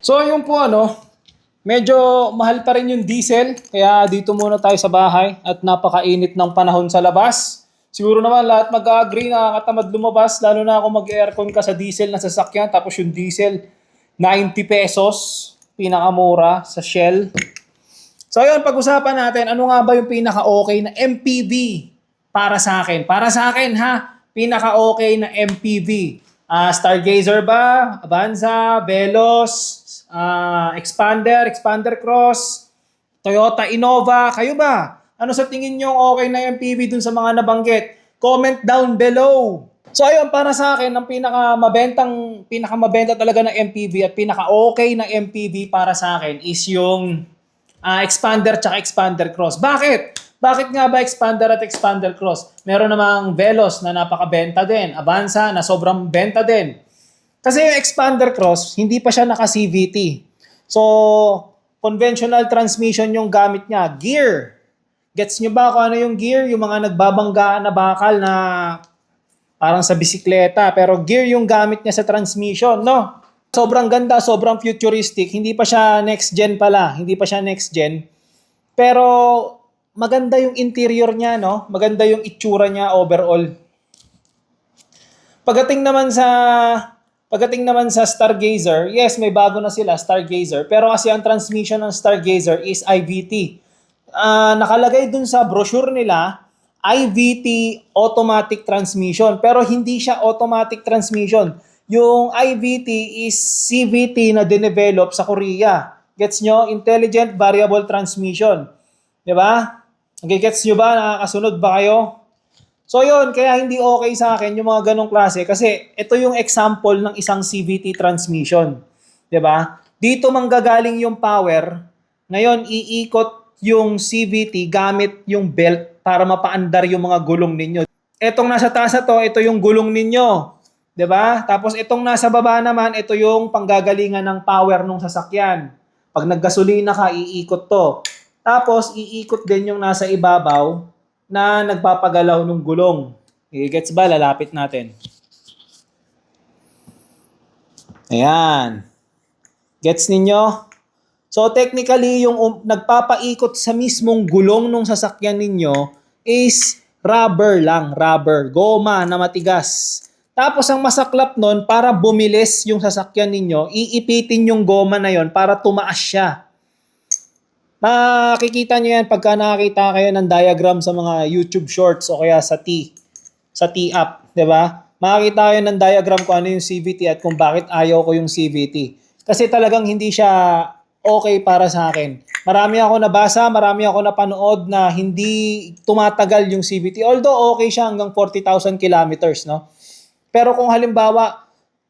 So yung po medyo mahal pa rin yung diesel. Kaya dito muna tayo sa bahay at napakainit ng panahon sa labas. Siguro naman lahat mag-agree na katamad lumabas, lalo na kung mag-aircon ka sa diesel na sasakyan. Tapos yung diesel, 90 pesos, pinakamura sa Shell. So yun, pag-usapan natin, ano nga ba yung pinaka-okay na MPV para sa akin? Para sa akin ha, pinaka-okay na MPV. Stargazer ba? Avanza? Veloz? Expander Cross? Toyota Innova? Kayo ba? Ano sa tingin nyo okay na MPV dun sa mga nabanggit? Comment down below. So ayun, para sa akin, ang pinakamabenta talaga ng MPV at pinaka-okay na MPV para sa akin is yung Expander tsaka Expander Cross. Bakit? Bakit nga ba Expander at Expander Cross? Meron namang Veloz na napakabenta din. Avanza na sobrang benta din. Kasi yung Expander Cross, hindi pa siya naka-CVT. So, conventional transmission yung gamit niya. Gear. Gets nyo ba kung ano yung gear? Yung mga nagbabanggaan na bakal na parang sa bisikleta. Pero gear yung gamit niya sa transmission, no? Sobrang ganda, sobrang futuristic. Hindi pa siya next gen pala. Hindi pa siya next gen. Pero maganda yung interior niya, no? Maganda yung itsura niya overall. Pagdating naman sa Stargazer, yes, may bago na sila, Stargazer. Pero kasi ang transmission ng Stargazer is IVT. Nakalagay dun sa brochure nila, IVT automatic transmission. Pero hindi siya automatic transmission. Yung IVT is CVT na dinevelop sa Korea. Gets nyo? Intelligent Variable Transmission. Diba? Okay, gets nyo ba? Nakakasunod ba kayo? So yun, kaya hindi okay sa akin yung mga ganong klase kasi ito yung example ng isang CVT transmission. 'Di ba? Dito manggagaling yung power, ngayon iikot yung CVT gamit yung belt para mapaandar yung mga gulong ninyo. Etong nasa taas na to, ito yung gulong ninyo. 'Di ba? Tapos itong nasa baba naman, ito yung panggagalingan ng power ng sasakyan. Pag naggasolina ka, iikot to. Tapos iikot din yung nasa ibabaw na nagpapagalaw ng gulong. Gets ba? Lalapit natin. Ayan. Gets ninyo? So technically, yung nagpapaikot sa mismong gulong ng sasakyan ninyo is rubber lang. Rubber. Goma na matigas. Tapos ang masaklap nun, para bumilis yung sasakyan ninyo, iipitin yung goma na yon para tumaas siya. Makikita nyo yan pagka nakakita kayo ng diagram sa mga YouTube shorts o kaya sa T-app, di ba? Makikita kayo ng diagram kung ano yung CVT at kung bakit ayaw ko yung CVT. Kasi talagang hindi siya okay para sa akin. Marami ako nabasa, marami ako napanood na hindi tumatagal yung CVT. Although okay siya hanggang 40,000 kilometers, no? Pero kung halimbawa,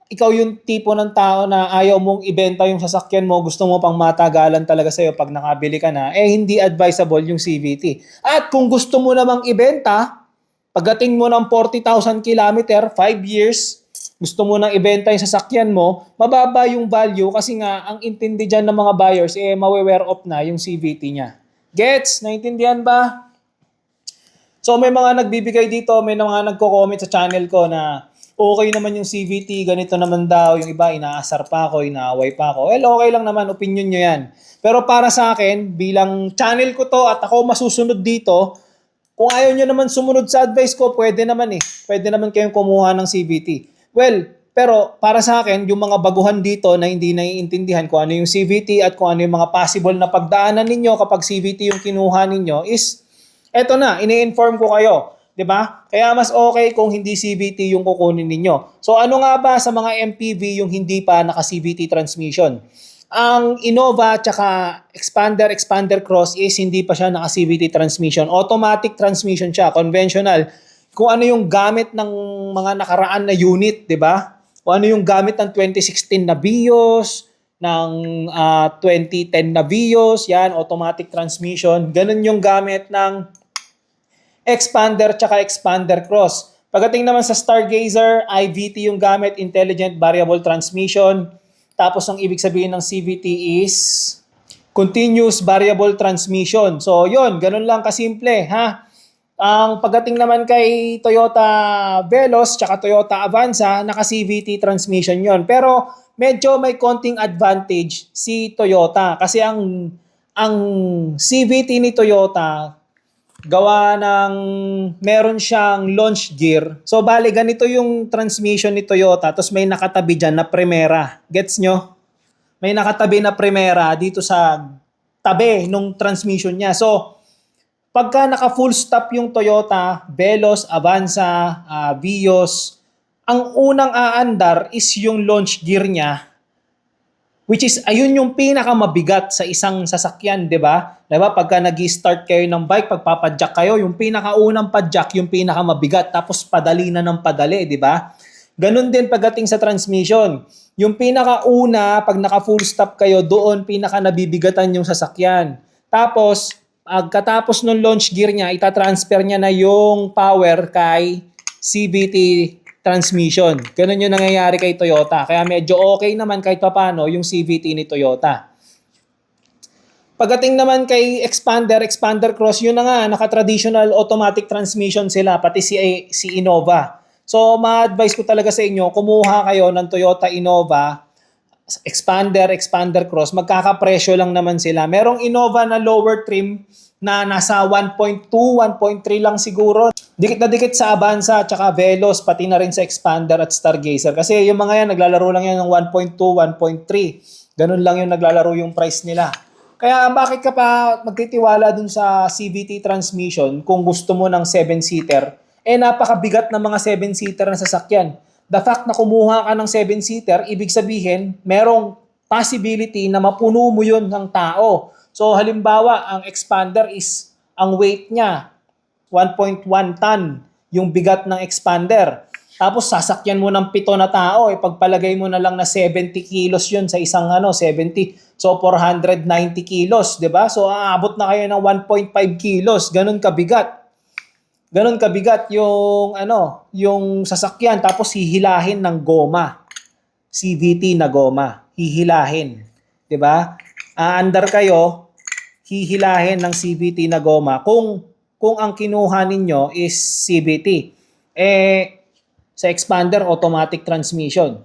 ikaw yung tipo ng tao na ayaw mong ibenta yung sasakyan mo, gusto mo pang matagalan talaga sa'yo pag nakabili ka na, hindi advisable yung CVT. At kung gusto mo namang ibenta, pagdating mo ng 40,000 kilometer, 5 years, gusto mo nang ibenta yung sasakyan mo, mababa yung value kasi nga, ang intindi dyan ng mga buyers, mawe-wear off na yung CVT niya. Gets? Naintindihan ba? So may mga nagbibigay dito, may mga nagko-comment sa channel ko na okay naman yung CVT, ganito naman daw, yung iba inaasar pa ako, inaaway pa ako. Well, okay lang naman, opinion nyo yan. Pero para sa akin, bilang channel ko to at ako masusunod dito, kung ayaw nyo naman sumunod sa advice ko, pwede naman Pwede naman kayong kumuha ng CVT. Well, pero para sa akin, yung mga baguhan dito na hindi naiintindihan kung ano yung CVT at kung ano yung mga possible na pagdaanan ninyo kapag CVT yung kinuha ninyo is, eto na, ini-inform ko kayo. 'Di ba? Kaya mas okay kung hindi CVT yung kukunin ninyo. So ano nga ba sa mga MPV yung hindi pa naka-CVT transmission? Ang Innova tsaka Expander Cross is hindi pa siya naka-CVT transmission. Automatic transmission siya, conventional. Kung ano yung gamit ng mga nakaraan na unit, 'di ba? Kung ano yung gamit ng 2016 na Vios, ng 2010 na Vios, yan, automatic transmission. Ganun yung gamit ng Expander tsaka Expander Cross. Pagdating naman sa Stargazer, IVT yung gamit, Intelligent Variable Transmission. Tapos ang ibig sabihin ng CVT is Continuous Variable Transmission. So yun, ganun lang kasimple, ha? Ang pagdating naman kay Toyota Veloz tsaka Toyota Avanza, naka-CVT transmission yon. Pero medyo may konting advantage si Toyota kasi ang CVT ni Toyota gawa ng meron siyang launch gear. So bali ganito yung transmission ni Toyota tapos may nakatabi dyan na Primera. Gets nyo? May nakatabi na Primera dito sa tabi nung transmission niya. So pagka naka full stop yung Toyota, Veloz, Avanza, Vios, ang unang aandar is yung launch gear niya, which is ayun yung pinakamabigat sa isang sasakyan, 'di ba? 'Di ba? Pagka nag-start kayo ng bike, pagpapadyak kayo, yung pinakaunang padyak yung pinakamabigat tapos padali na ng padali, 'di ba? Ganun din pagdating sa transmission. Yung pinakauna, pag naka full stop kayo, doon pinaka nabibigatan yung sasakyan. Tapos pagkatapos ng launch gear niya, itatransfer niya na yung power kay CVT transmission. Ganun yung nangyayari kay Toyota. Kaya medyo okay naman kahit papano yung CVT ni Toyota. Pagdating naman kay Expander Cross, yun na nga, naka-traditional automatic transmission sila, pati si Innova. So, ma-advise ko talaga sa inyo, kumuha kayo ng Toyota Innova, Expander Cross, magkakapresyo lang naman sila. Merong Innova na lower trim na nasa 1.2, 1.3 lang siguro. Dikit na dikit sa Avanza at saka Veloz, pati na rin sa Expander at Stargazer. Kasi yung mga yan, naglalaro lang yan ng 1.2, 1.3. Ganun lang yung naglalaro yung price nila. Kaya bakit ka pa magtitiwala dun sa CVT transmission kung gusto mo ng 7-seater? Napakabigat ng mga 7-seater na sasakyan. The fact na kumuha ka ng 7-seater, ibig sabihin, merong possibility na mapuno mo yun ng tao. So halimbawa, ang Expander is, ang weight niya, 1.1 ton, yung bigat ng Expander. Tapos sasakyan mo ng 7 na tao, pagpalagay mo na lang na 70 kilos yun sa isang 70. So 490 kilos, 'di ba? So aabot na kayo ng 1.5 kilos, ganun kabigat. Ganun kabigat yung yung sasakyan tapos hihilahin ng goma. CVT na goma, hihilahin, 'di ba? Aandar kayo, hihilahin ng CVT na goma kung ang kinuha ninyo is CVT. Sa Expander automatic transmission.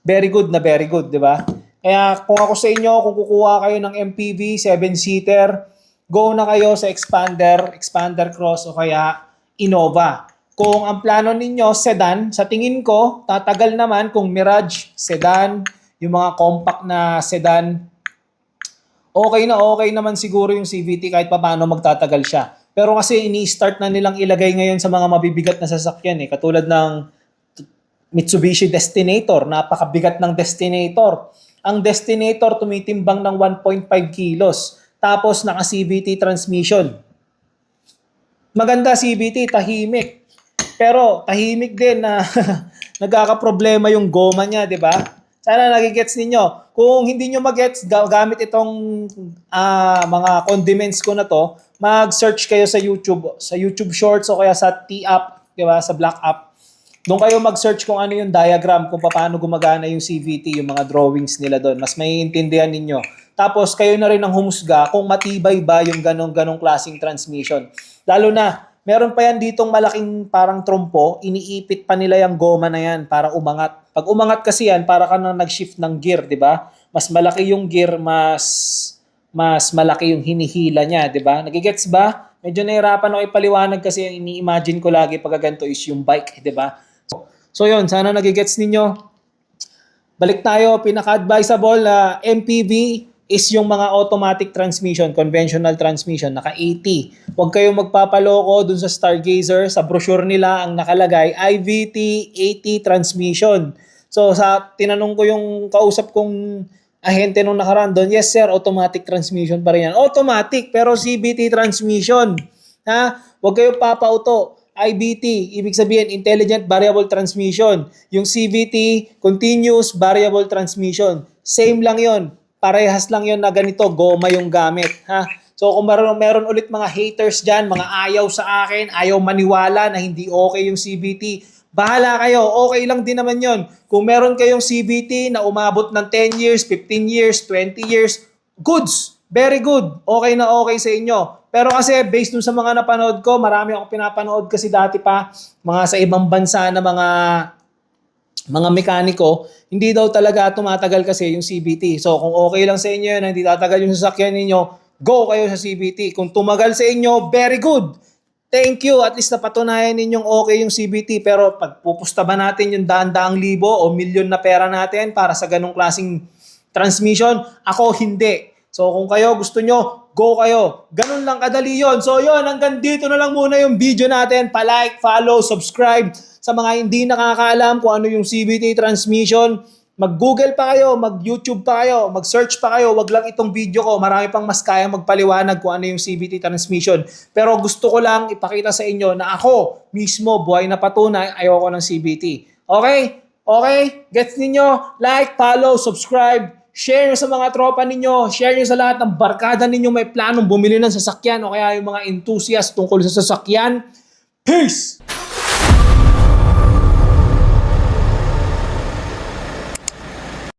Very good, 'di ba? Kaya kung ako sa inyo, kung kukuha kayo ng MPV 7-seater, go na kayo sa Expander Cross o kaya Innova. Kung ang plano ninyo sedan, sa tingin ko tatagal naman kung Mirage, sedan, yung mga compact na sedan, okay naman siguro yung CVT kahit paano magtatagal siya. Pero kasi ini-start na nilang ilagay ngayon sa mga mabibigat na sasakyan katulad ng Mitsubishi Destinator, napakabigat ng Destinator. Ang Destinator tumitimbang ng 1.5 kilos, tapos naka CVT transmission. Maganda CVT, tahimik. Pero tahimik din na nagkakaproblema yung goma niya, 'di ba? Sana nagigets ninyo. Kung hindi niyo magets, gamit itong mga condiments ko na to, mag-search kayo sa YouTube Shorts o kaya sa T-App, 'di ba? Sa Black App. Doon kayo mag-search kung ano yung diagram, kung paano gumagana yung CVT, yung mga drawings nila doon. Mas maiintindihan ninyo. Tapos kayo na rin ang humusga kung matibay ba yung ganong klaseng transmission. Lalo na, meron pa yan ditong malaking parang trompo, iniipit pa nila yung goma na yan para umangat. Pag umangat kasi yan, para ka na nag-shift ng gear, di ba? Mas malaki yung gear, mas malaki yung hinihila niya, di ba? Nagigets ba? Medyo nahirapan ako ipaliwanag kasi ini-imagine ko lagi pag ganito is yung bike, di ba? So yun, sana nagigets ninyo. Balik tayo, pinaka-advisable na MPV is yung mga automatic transmission, conventional transmission, naka-AT. Huwag kayong magpapaloko dun sa Stargazer, sa brochure nila ang nakalagay, IVT AT transmission. So tinanong ko yung kausap kong ahente nung nakaraan doon, yes sir, automatic transmission pa rin yan. Automatic, pero CVT transmission. Huwag kayong papauto. IVT, ibig sabihin Intelligent Variable Transmission. Yung CVT, Continuous Variable Transmission. Same lang yon, parehas lang yon na ganito, goma yung gamit. So kung meron ulit mga haters dyan, mga ayaw sa akin, ayaw maniwala na hindi okay yung CVT, bahala kayo, okay lang din naman yon. Kung meron kayong CVT na umabot ng 10 years, 15 years, 20 years, goods, very good, okay na okay sa inyo. Pero kasi based dun sa mga napanood ko, marami akong pinapanood kasi dati pa, mga sa ibang bansa na mga mga mekaniko, hindi daw talaga tumatagal kasi yung CVT. So kung okay lang sa inyo yun, hindi tatagal yung sasakyan ninyo, go kayo sa CVT. Kung tumagal sa inyo, very good. Thank you. At least napatunayan ninyong okay yung CVT. Pero pag pupusta ba natin yung daan-daang libo o milyon na pera natin para sa ganong klaseng transmission? Ako hindi. So kung kayo gusto nyo, go kayo. Ganun lang kadali yon. So yon, hanggang dito na lang muna yung video natin. Pa-like, follow, subscribe. Sa mga hindi nakakaalam kung ano yung CVT transmission, mag-Google pa kayo, mag-YouTube pa kayo, mag-search pa kayo, wag lang itong video ko. Marami pang mas kayang magpaliwanag kung ano yung CVT transmission. Pero gusto ko lang ipakita sa inyo na ako mismo, buhay na patunay, ayoko ng CVT. Okay? Okay? Gets ninyo? Like, follow, subscribe, share nyo sa mga tropa ninyo, share nyo sa lahat ng barkada ninyo may planong bumili ng sasakyan o kaya yung mga enthusiast tungkol sa sasakyan. Peace!